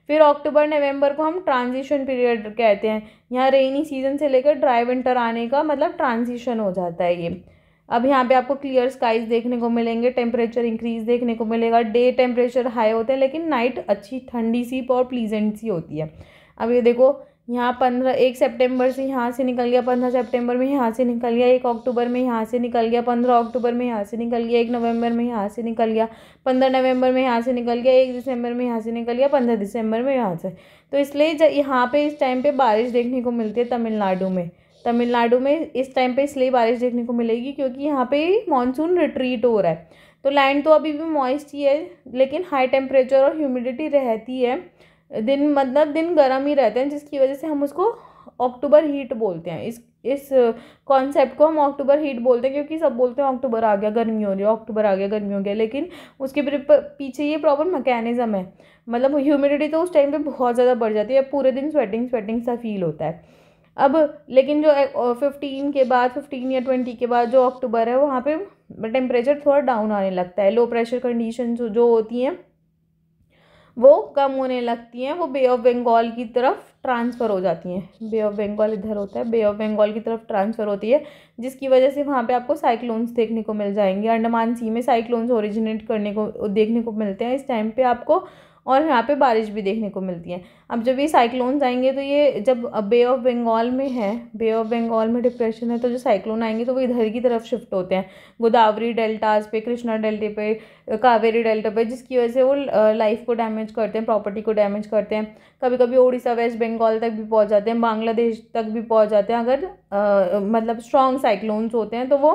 फिर अक्टूबर नवंबर को हम ट्रांजिशन पीरियड कहते हैं। यहाँ रेनी सीजन से लेकर ड्राई विंटर आने का मतलब ट्रांजिशन हो जाता है ये। अब यहाँ पे आपको क्लियर स्काइज देखने को मिलेंगे, टेम्परेचर इंक्रीज देखने को मिलेगा, डे टेम्परेचर हाई होते हैं लेकिन नाइट अच्छी ठंडी सी और प्लीजेंट सी होती है। अब ये देखो यहाँ 1 सितंबर से यहाँ से निकल गया, 15 सितंबर में यहाँ से निकल गया, 1 अक्टूबर में यहाँ से निकल गया, 15 अक्टूबर में यहाँ से निकल गया, 1 नवंबर में यहाँ से निकल गया, 15 नवंबर में यहाँ से निकल गया, 1 दिसंबर में यहाँ से निकल गया, 15 दिसंबर में यहाँ से। तो इसलिए यहाँ पे इस टाइम पे बारिश देखने को मिलती है तमिलनाडु में इस टाइम पे इसलिए बारिश देखने को मिलेगी क्योंकि यहाँ पे मानसून रिट्रीट हो रहा है। तो लैंड तो अभी भी मॉइस्ट ही है लेकिन हाई टेम्परेचर और ह्यूमिडिटी रहती है, दिन गर्म ही रहते हैं, जिसकी वजह से हम उसको अक्टूबर हीट बोलते हैं। इस कॉन्सेप्ट को हम अक्टूबर हीट बोलते हैं क्योंकि सब बोलते हैं अक्टूबर आ गया गर्मी हो रही है, अक्टूबर आ गया गर्मी हो गया, लेकिन उसके पीछे ये प्रॉपर मैकेनिज्म है। मतलब ह्यूमिडिटी तो उस टाइम पे बहुत ज़्यादा बढ़ जाती है, पूरे दिन स्वेटिंग सा फील होता है। अब लेकिन जो 15 के बाद 15 या 20 के बाद जो अक्टूबर है वहाँ पे टेम्परेचर थोड़ा डाउन आने लगता है। लो प्रेशर कंडीशन जो होती हैं वो कम होने लगती हैं, वो बे ऑफ बंगाल की तरफ ट्रांसफ़र हो जाती हैं। बे ऑफ बंगाल इधर होता है, बे ऑफ बंगाल की तरफ ट्रांसफ़र होती है, जिसकी वजह से वहाँ पे आपको साइक्लोन्स देखने को मिल जाएंगे। अंडमान सी में साइक्लोन्स ओरिजिनेट करने को देखने को मिलते हैं इस टाइम पे आपको, और यहाँ पे बारिश भी देखने को मिलती है। अब जब ये साइक्लोन्स आएंगे तो ये जब बे ऑफ बंगाल में है, बे ऑफ बंगाल में डिप्रेशन है, तो जो साइक्लोन आएंगे तो वो इधर की तरफ शिफ्ट होते हैं, गोदावरी डेल्टाज पे, कृष्णा डेल्टा पे, कावेरी डेल्टा पे, जिसकी वजह से वो लाइफ को डैमेज करते हैं, प्रॉपर्टी को डैमेज करते हैं। कभी कभी उड़ीसा वेस्ट बंगाल तक भी पहुँच जाते हैं, बांग्लादेश तक भी पहुँच जाते हैं। अगर मतलब स्ट्रॉन्ग साइक्लोन्स होते हैं तो वो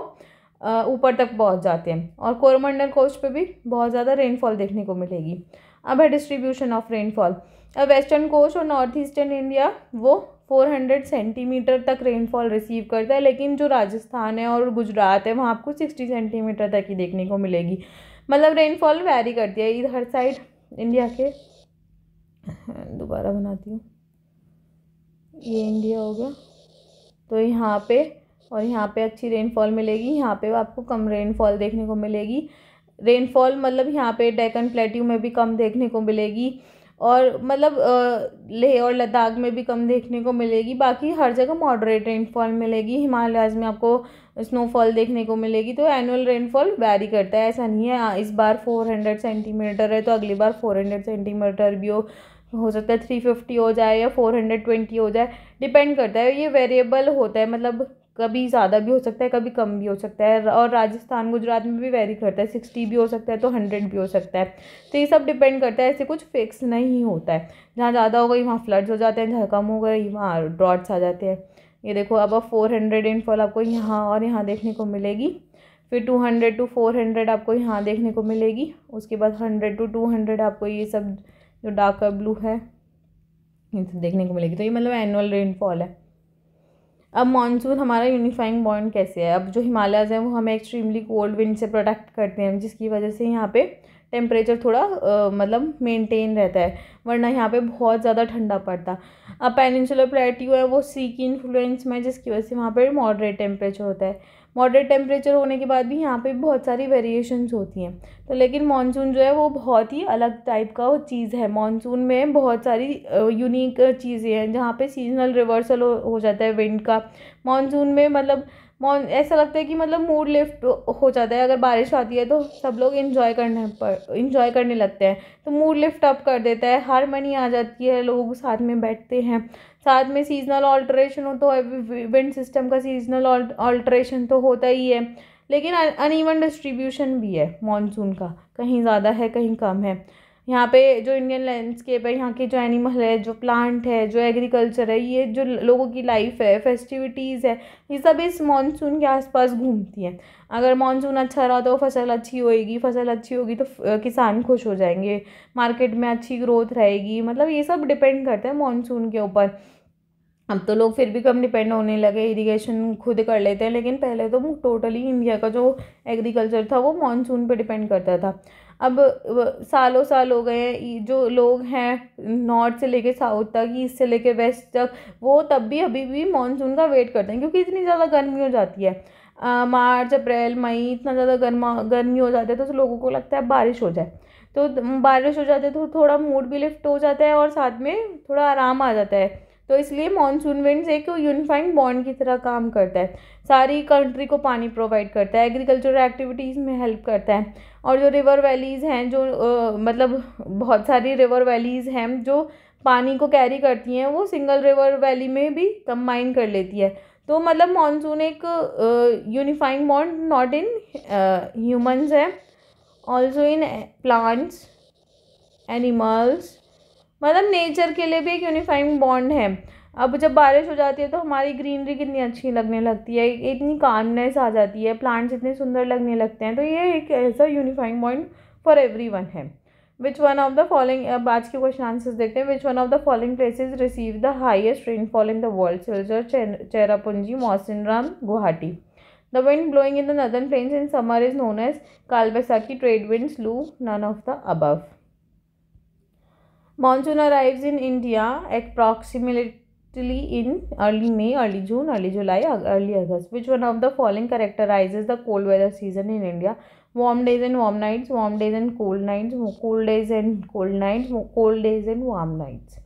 ऊपर तक पहुँच जाते हैं, और कोरोमंडल कोस्ट पे भी बहुत ज़्यादा रेनफॉल देखने को मिलेगी। अब है डिस्ट्रीब्यूशन ऑफ रेनफॉल। अब वेस्टर्न कोस्ट और नॉर्थ ईस्टर्न इंडिया वो 400 सेंटीमीटर तक रेनफॉल रिसीव करता है, लेकिन जो राजस्थान है और गुजरात है वहाँ आपको 60 सेंटीमीटर तक ही देखने को मिलेगी। मतलब रेनफॉल वैरी करती है इधर साइड इंडिया के। दोबारा बनाती हूँ, ये इंडिया हो गया, तो यहाँ पे और यहाँ पे अच्छी रेनफॉल मिलेगी, यहाँ पे आपको कम रेनफॉल देखने को मिलेगी। रेनफॉल मतलब यहाँ पे डेक्कन प्लेट्यू में भी कम देखने को मिलेगी, और मतलब लेह और लद्दाख में भी कम देखने को मिलेगी। बाकी हर जगह मॉडरेट रेनफॉल मिलेगी। हिमालयाज़ में आपको स्नोफॉल देखने को मिलेगी। तो एनुअल रेनफॉल वैरी करता है, ऐसा नहीं है इस बार 400 सेंटीमीटर है तो अगली बार 400 सेंटीमीटर भी हो सकता है 350 हो जाए या 420 हो जाए, डिपेंड करता है। ये वेरिएबल होता है, मतलब कभी ज़्यादा भी हो सकता है, कभी कम भी हो सकता है। और राजस्थान गुजरात में भी वेरी करता है, 60 भी हो सकता है तो 100 भी हो सकता है। तो ये सब डिपेंड करता है, ऐसे कुछ फिक्स नहीं होता है। जहाँ ज़्यादा हो गई वहाँ फ्लड्स हो जाते हैं, जहाँ कम हो गई वहाँ ड्रॉट्स आ जाते हैं। ये देखो अब 400 रेनफॉल आपको यहाँ और यहाँ देखने को मिलेगी, फिर 200 to 400 आपको यहाँ देखने को मिलेगी, उसके बाद 100 to 200 आपको ये सब जो डार्कर ब्लू है ये सब देखने को मिलेगी। तो ये मतलब एनुअल रेनफॉल है। अब मॉनसून हमारा यूनिफाइंग पॉइंट कैसे है? अब जो हिमालयाज़ हैं वो हमें एक्सट्रीमली कोल्ड विंड से प्रोटेक्ट करते हैं, जिसकी वजह से यहाँ पे टेम्परेचर थोड़ा मतलब मेंटेन रहता है, वरना यहाँ पे बहुत ज़्यादा ठंडा पड़ता। अब पेनिनसुलर प्लेट्यू है वो सी की इन्फ्लुएंस में, जिसकी वजह से वहाँ पे मॉडरेट टेम्परेचर होता है। मॉडरेट टेम्परेचर होने के बाद भी यहाँ पे बहुत सारी वेरिएशंस होती हैं। तो लेकिन मानसून जो है वो बहुत ही अलग टाइप का चीज़ है। मानसून में बहुत सारी यूनिक चीज़ें हैं, जहाँ पे सीजनल रिवर्सल हो जाता है विंड का। मानसून में मतलब ऐसा लगता है कि मतलब मूड लिफ्ट हो जाता है। अगर बारिश आती है तो सब लोग इंजॉय करने लगते हैं, तो मूड लिफ्ट अप कर देता है, हारमनी आ जाती है, लोग साथ में बैठते हैं। साथ में सीजनल ऑल्ट्रेशन हो तो विंड सिस्टम का सीजनल ऑल्ट्रेशन तो होता ही है, लेकिन अनइवन डिस्ट्रीब्यूशन भी है मॉनसून का, कहीं ज़्यादा है कहीं कम है। यहाँ पे जो इंडियन लैंडस्केप है, यहाँ के जो एनिमल है, जो प्लांट है, जो एग्रीकल्चर है, ये जो लोगों की लाइफ है, फेस्टिविटीज़ है, ये सब इस मानसून के आसपास घूमती हैं। अगर मानसून अच्छा रहा तो फसल अच्छी होएगी, फसल अच्छी होगी तो किसान खुश हो जाएंगे, मार्केट में अच्छी ग्रोथ रहेगी। मतलब ये सब डिपेंड करता है मानसून के ऊपर। अब तो लोग फिर भी कम डिपेंड होने लगे, इरिगेशन खुद कर लेते हैं, लेकिन पहले तो टोटली इंडिया का जो एग्रीकल्चर था वो मानसून पे डिपेंड करता था। अब सालों साल हो गए, जो लोग हैं नॉर्थ से लेके साउथ तक, ईस्ट से लेके वेस्ट तक, वो तब भी अभी भी मानसून का वेट करते हैं, क्योंकि इतनी ज़्यादा गर्मी हो जाती है। मार्च अप्रैल मई इतना ज़्यादा गर्मी हो जाती है, तो लोगों को लगता है बारिश हो जाए। तो बारिश हो जाती है तो थोड़ा मूड भी लिफ्ट हो जाता है और साथ में थोड़ा आराम आ जाता है। तो इसलिए मानसून विंड्स एक यूनिफाइंग बॉन्ड की तरह काम करता है, सारी कंट्री को पानी प्रोवाइड करता है, एग्रीकल्चरल एक्टिविटीज़ में हेल्प करता है। और जो रिवर वैलीज़ हैं, जो मतलब बहुत सारी रिवर वैलीज़ हैं जो पानी को कैरी करती हैं, वो सिंगल रिवर वैली में भी कंबाइन कर लेती है। तो मतलब मानसून एक unifying bond not in humans है, ऑल्सो इन प्लांट्स, एनिमल्स, मतलब नेचर के लिए भी एक यूनिफाइंग बॉन्ड है। अब जब बारिश हो जाती है तो हमारी ग्रीनरी कितनी अच्छी लगने लगती है, इतनी कामनेस आ जाती है, प्लांट्स इतने सुंदर लगने लगते हैं। तो ये एक ऐसा यूनिफाइंग बॉन्ड फॉर एवरीवन है। Which one of the following, अब आज के क्वेश्चन आंसर्स देखते हैं। Which one of the following places receive the highest rainfall in the world? Silchar, Cherrapunji, Mawsynram, Guwahati. The wind blowing in the northern plains in summer is known as Kalbaisakhi, trade winds, loo, none of the above. Monsoon arrives in India at mostly in early May, early June, early July, early August. Which one of the following characterizes the cold weather season in India? Warm days and warm nights, warm days and cold nights, cool days and cold nights, cold days and warm nights.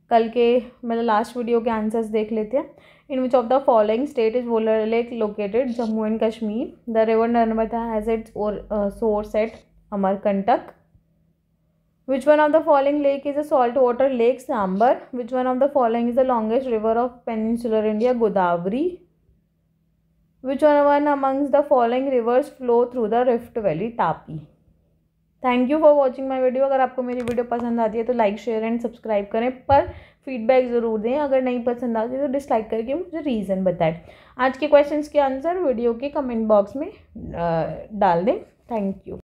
कल के मतलब लास्ट वीडियो के आंसर्स देख लेते हैं. In which of the following state is Wular lake located? Jammu and Kashmir. The river Narmada has its source at Amarkantak. Which one of the following lake is a saltwater lake? Sambar. Which one of the following is the longest river of peninsular India? Godavari. Which one amongst the following rivers flow through the Rift Valley? Tapi. Thank you for watching my video. अगर आपको मेरी वीडियो पसंद आती है तो लाइक शेयर एंड सब्सक्राइब करें, पर फीडबैक ज़रूर दें. अगर नहीं पसंद आती तो डिसलाइक करके मुझे रीज़न बताएं. आज के क्वेश्चंस के आंसर वीडियो के कमेंट बॉक्स में डाल दें. Thank you.